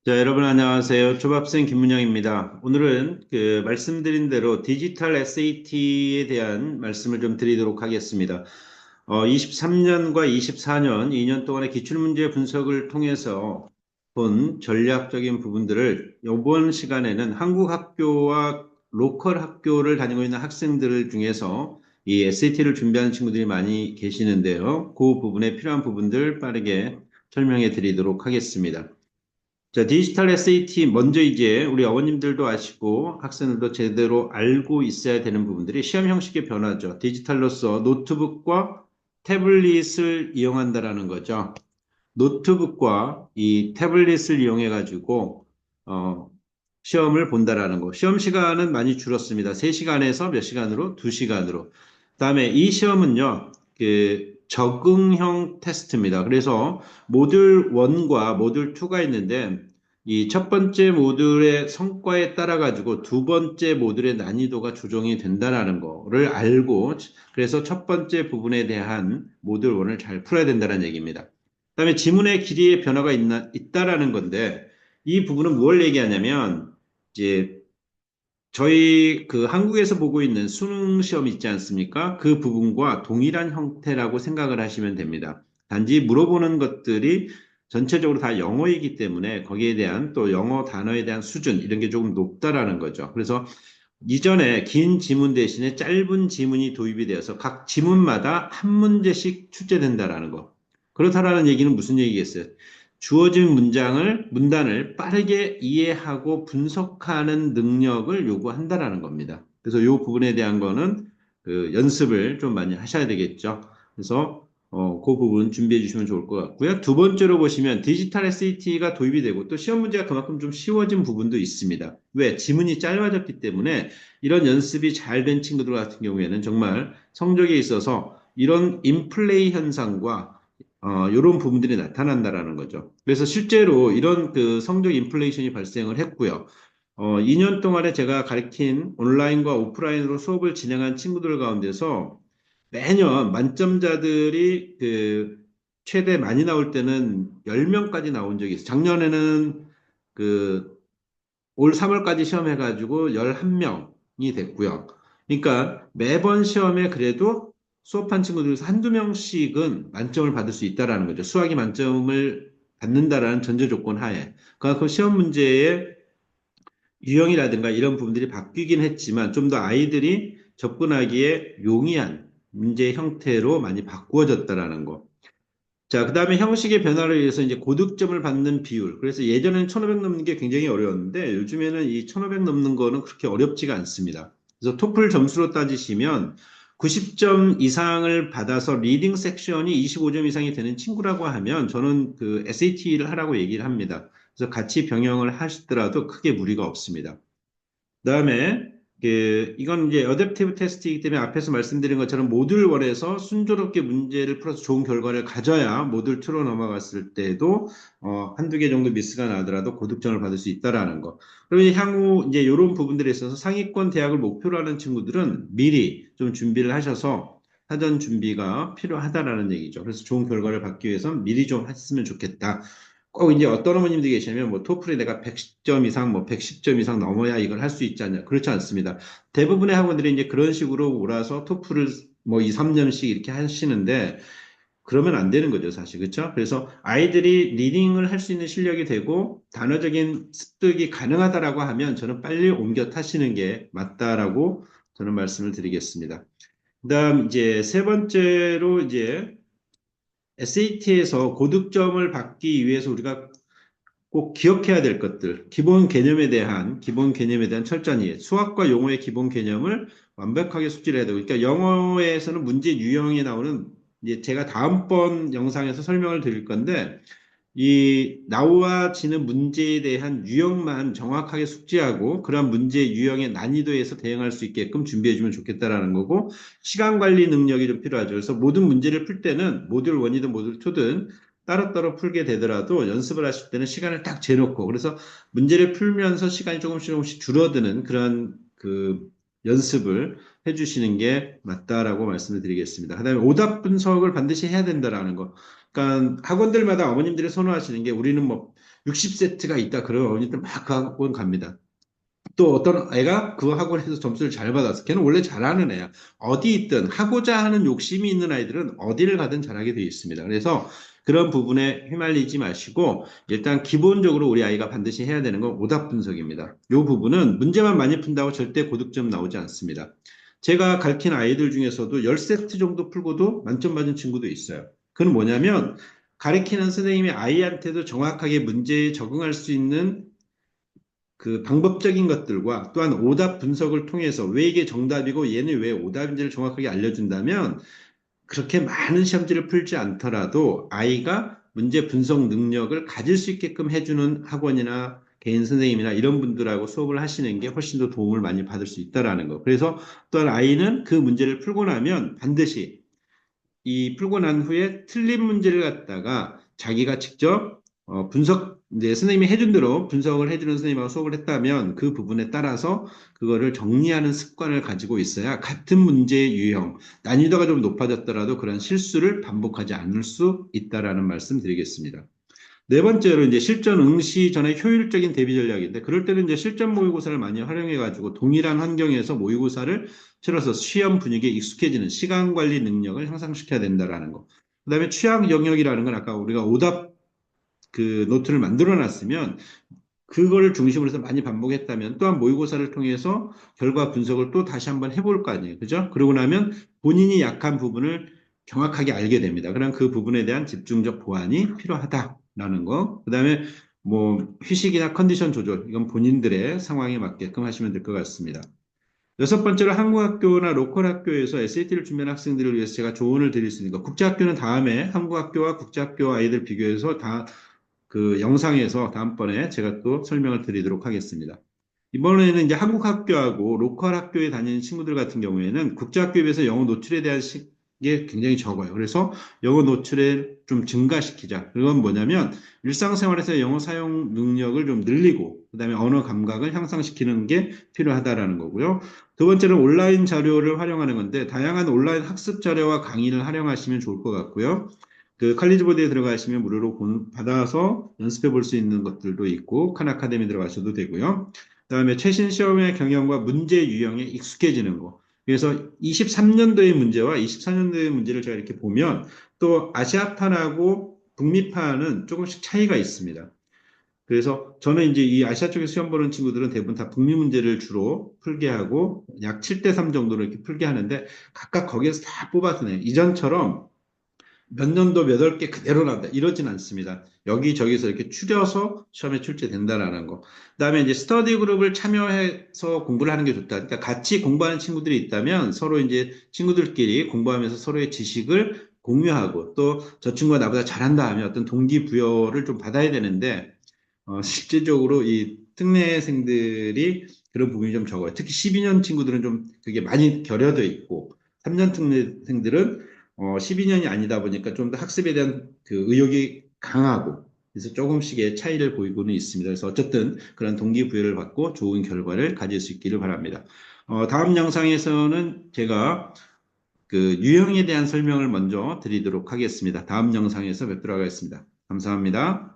자, 여러분 안녕하세요. 조밥생 김문영입니다. 오늘은 말씀드린 대로 디지털 SAT에 대한 말씀을 좀 드리도록 하겠습니다. 23년과 24년, 2년 동안의 기출문제 분석을 통해서 본 전략적인 부분들을 이번 시간에는 한국 학교와 로컬 학교를 다니고 있는 학생들 중에서 이 SAT를 준비하는 친구들이 많이 계시는데요. 그 부분에 필요한 부분들 빠르게 설명해 드리도록 하겠습니다. 자, 디지털 SAT 먼저 이제 우리 어머님들도 아시고 학생들도 제대로 알고 있어야 되는 부분들이 시험 형식의 변화죠. 디지털로서 노트북과 태블릿을 이용한다라는 거죠. 노트북과 이 태블릿을 이용해 가지고 시험을 본다라는 거. 시험 시간은 많이 줄었습니다. 3시간에서 몇 시간으로? 2시간으로. 그다음에 이 시험은요. 적응형 테스트입니다. 그래서 모듈 1과 모듈 2가 있는데 이 첫 번째 모듈의 성과에 따라 가지고 두 번째 모듈의 난이도가 조정이 된다라는 거를 알고 그래서 첫 번째 부분에 대한 모듈 1을 잘 풀어야 된다는 얘기입니다. 그다음에 지문의 길이의 변화가 있다라는 건데 이 부분은 뭘 얘기하냐면 이제 저희 한국에서 보고 있는 수능 시험 있지 않습니까? 그 부분과 동일한 형태라고 생각을 하시면 됩니다. 단지 물어보는 것들이 전체적으로 다 영어이기 때문에 거기에 대한 또 영어 단어에 대한 수준 이런 게 조금 높다라는 거죠. 그래서 이전에 긴 지문 대신에 짧은 지문이 도입이 되어서 각 지문마다 한 문제씩 출제된다라는 거. 그렇다라는 얘기는 무슨 얘기겠어요? 주어진 문단을 빠르게 이해하고 분석하는 능력을 요구한다라는 겁니다. 그래서 이 부분에 대한 거는 연습을 좀 많이 하셔야 되겠죠. 그래서 그 부분 준비해 주시면 좋을 것 같고요. 두 번째로 보시면 디지털 SAT가 도입이 되고 또 시험 문제가 그만큼 좀 쉬워진 부분도 있습니다. 왜? 지문이 짧아졌기 때문에 이런 연습이 잘 된 친구들 같은 경우에는 정말 성적에 있어서 이런 인플레이 현상과 이런 부분들이 나타난다라는 거죠. 그래서 실제로 이런 성적 인플레이션이 발생을 했고요. 2년 동안에 제가 가르친 온라인과 오프라인으로 수업을 진행한 친구들 가운데서 매년 만점자들이 최대 많이 나올 때는 10명까지 나온 적이 있어요. 작년에는 그 올 3월까지 시험해가지고 11명이 됐고요. 그러니까 매번 시험에 그래도 수업한 친구들에서 한두 명씩은 만점을 받을 수 있다라는 거죠. 수학이 만점을 받는다라는 전제 조건 하에. 그만큼 시험 문제의 유형이라든가 이런 부분들이 바뀌긴 했지만 좀 더 아이들이 접근하기에 용이한 문제 형태로 많이 바꾸어졌다라는 거. 자, 그 다음에 형식의 변화를 위해서 이제 고득점을 받는 비율. 그래서 예전에는 1500 넘는 게 굉장히 어려웠는데 요즘에는 이 1500 넘는 거는 그렇게 어렵지가 않습니다. 그래서 토플 점수로 따지시면 90점 이상을 받아서 리딩 섹션이 25점 이상이 되는 친구라고 하면 저는 SAT를 하라고 얘기를 합니다. 그래서 같이 병행을 하시더라도 크게 무리가 없습니다. 그다음에 이건 이제 어댑티브 테스트이기 때문에 앞에서 말씀드린 것처럼 모듈 1에서 순조롭게 문제를 풀어서 좋은 결과를 가져야 모듈 2로 넘어갔을 때도 한두 개 정도 미스가 나더라도 고득점을 받을 수 있다라는 거. 그러면 향후 이제 이런 부분들에 있어서 상위권 대학을 목표로 하는 친구들은 미리 좀 준비를 하셔서 사전 준비가 필요하다라는 얘기죠. 그래서 좋은 결과를 받기 위해서 미리 좀 했으면 좋겠다. 꼭 이제 어떤 어머님들이 계시냐면 뭐 토플에 내가 110점 이상 뭐 110점 이상 넘어야 이걸 할 수 있지 않냐. 그렇지 않습니다. 대부분의 학원들이 이제 그런 식으로 몰아서 토플을 뭐 2, 3년씩 이렇게 하시는데 그러면 안 되는 거죠, 사실. 그렇죠? 그래서 아이들이 리딩을 할 수 있는 실력이 되고 단어적인 습득이 가능하다라고 하면 저는 빨리 옮겨 타시는 게 맞다라고 저는 말씀을 드리겠습니다. 그다음 이제 세 번째로 이제 SAT에서 고득점을 받기 위해서 우리가 꼭 기억해야 될 것들, 기본 개념에 대한 철저한 이해, 수학과 용어의 기본 개념을 완벽하게 숙지를 해야 되고, 그러니까 영어에서는 문제 유형에 나오는, 이제 제가 다음번 영상에서 설명을 드릴 건데, 이 나와지는 문제에 대한 유형만 정확하게 숙지하고, 그런 문제 유형의 난이도에서 대응할 수 있게끔 준비해주면 좋겠다라는 거고, 시간 관리 능력이 좀 필요하죠. 그래서 모든 문제를 풀 때는 모듈 1이든 모듈 2든 따로따로 풀게 되더라도 연습을 하실 때는 시간을 딱 재놓고 그래서 문제를 풀면서 시간이 조금씩 조금씩 줄어드는 그런 연습을 해주시는 게 맞다라고 말씀을 드리겠습니다. 그다음에 오답 분석을 반드시 해야 된다라는 거. 그러니까 학원들마다 어머님들이 선호하시는 게 우리는 뭐 60세트가 있다. 그런 어머님들 막 그 학원 갑니다. 또 어떤 애가 그 학원에서 점수를 잘 받았어. 걔는 원래 잘하는 애야. 어디 있든 하고자 하는 욕심이 있는 아이들은 어디를 가든 잘하게 되어 있습니다. 그래서 그런 부분에 휘말리지 마시고 일단 기본적으로 우리 아이가 반드시 해야 되는 건 오답 분석입니다. 이 부분은 문제만 많이 푼다고 절대 고득점 나오지 않습니다. 제가 가르친 아이들 중에서도 10세트 정도 풀고도 만점 받은 친구도 있어요. 그건 뭐냐면 가르치는 선생님이 아이한테도 정확하게 문제에 적응할 수 있는 그 방법적인 것들과 또한 오답 분석을 통해서 왜 이게 정답이고 얘는 왜 오답인지를 정확하게 알려준다면 그렇게 많은 시험지를 풀지 않더라도 아이가 문제 분석 능력을 가질 수 있게끔 해주는 학원이나 개인 선생님이나 이런 분들하고 수업을 하시는 게 훨씬 더 도움을 많이 받을 수 있다라는 거. 그래서 또한 아이는 그 문제를 풀고 나면 반드시 이 풀고 난 후에 틀린 문제를 갖다가 자기가 직접 이제 선생님이 해준 대로 분석을 해주는 선생님하고 수업을 했다면 그 부분에 따라서 그거를 정리하는 습관을 가지고 있어야 같은 문제의 유형, 난이도가 좀 높아졌더라도 그런 실수를 반복하지 않을 수 있다라는 말씀 드리겠습니다. 네 번째로 이제 실전 응시 전에 효율적인 대비 전략인데 그럴 때는 이제 실전 모의고사를 많이 활용해 가지고 동일한 환경에서 모의고사를 치러서 시험 분위기에 익숙해지는 시간 관리 능력을 향상시켜야 된다라는 거. 그다음에 취약 영역이라는 건 아까 우리가 오답 그 노트를 만들어 놨으면 그거를 중심으로 해서 많이 반복했다면 또한 모의고사를 통해서 결과 분석을 또 다시 한번 해볼 거 아니에요. 그죠? 그러고 나면 본인이 약한 부분을 정확하게 알게 됩니다. 그럼 그 부분에 대한 집중적 보완이 필요하다라는 거. 그다음에 뭐 휴식이나 컨디션 조절 이건 본인들의 상황에 맞게끔 하시면 될 것 같습니다. 여섯 번째로 한국 학교나 로컬 학교에서 SAT를 준비하는 학생들을 위해서 제가 조언을 드릴 수 있는 거. 국제학교는 다음에 한국 학교와 국제학교 아이들 비교해서 다 그 영상에서 다음번에 제가 또 설명을 드리도록 하겠습니다. 이번에는 이제 한국 학교하고 로컬 학교에 다니는 친구들 같은 경우에는 국제학교에 비해서 영어 노출에 대한 게 굉장히 적어요. 그래서 영어 노출을 좀 증가시키자. 그건 뭐냐면 일상생활에서 영어 사용 능력을 좀 늘리고 그다음에 언어 감각을 향상시키는 게 필요하다라는 거고요. 두 번째는 온라인 자료를 활용하는 건데 다양한 온라인 학습 자료와 강의를 활용하시면 좋을 것 같고요. 그 칼리지보드에 들어가시면 무료로 받아서 연습해 볼 수 있는 것들도 있고 칸 아카데미 들어가셔도 되고요. 그다음에 최신 시험의 경영과 문제 유형에 익숙해지는 거. 그래서 23년도의 문제와 24년도의 문제를 제가 이렇게 보면 또 아시아판하고 북미판은 조금씩 차이가 있습니다. 그래서 저는 이제 이 아시아 쪽에 시험 보는 친구들은 대부분 다 북미 문제를 주로 풀게 하고 약 7대3 정도로 이렇게 풀게 하는데 각각 거기에서 다 뽑아서 내요. 이전처럼 몇 년도 몇 월 개 그대로 나온다. 이러진 않습니다. 여기저기서 이렇게 추려서 시험에 출제된다라는 거. 그다음에 이제 스터디 그룹을 참여해서 공부를 하는 게 좋다. 그러니까 같이 공부하는 친구들이 있다면 서로 이제 친구들끼리 공부하면서 서로의 지식을 공유하고 또 저 친구가 나보다 잘한다 하면 어떤 동기부여를 좀 받아야 되는데 실제적으로 이 특례생들이 그런 부분이 좀 적어요. 특히 12년 친구들은 좀 그게 많이 결여돼 있고 3년 특례생들은 12년이 아니다 보니까 좀 더 학습에 대한 그 의욕이 강하고 그래서 조금씩의 차이를 보이고는 있습니다. 그래서 어쨌든 그런 동기부여를 받고 좋은 결과를 가질 수 있기를 바랍니다. 다음 영상에서는 제가 그 유형에 대한 설명을 먼저 드리도록 하겠습니다. 다음 영상에서 뵙도록 하겠습니다. 감사합니다.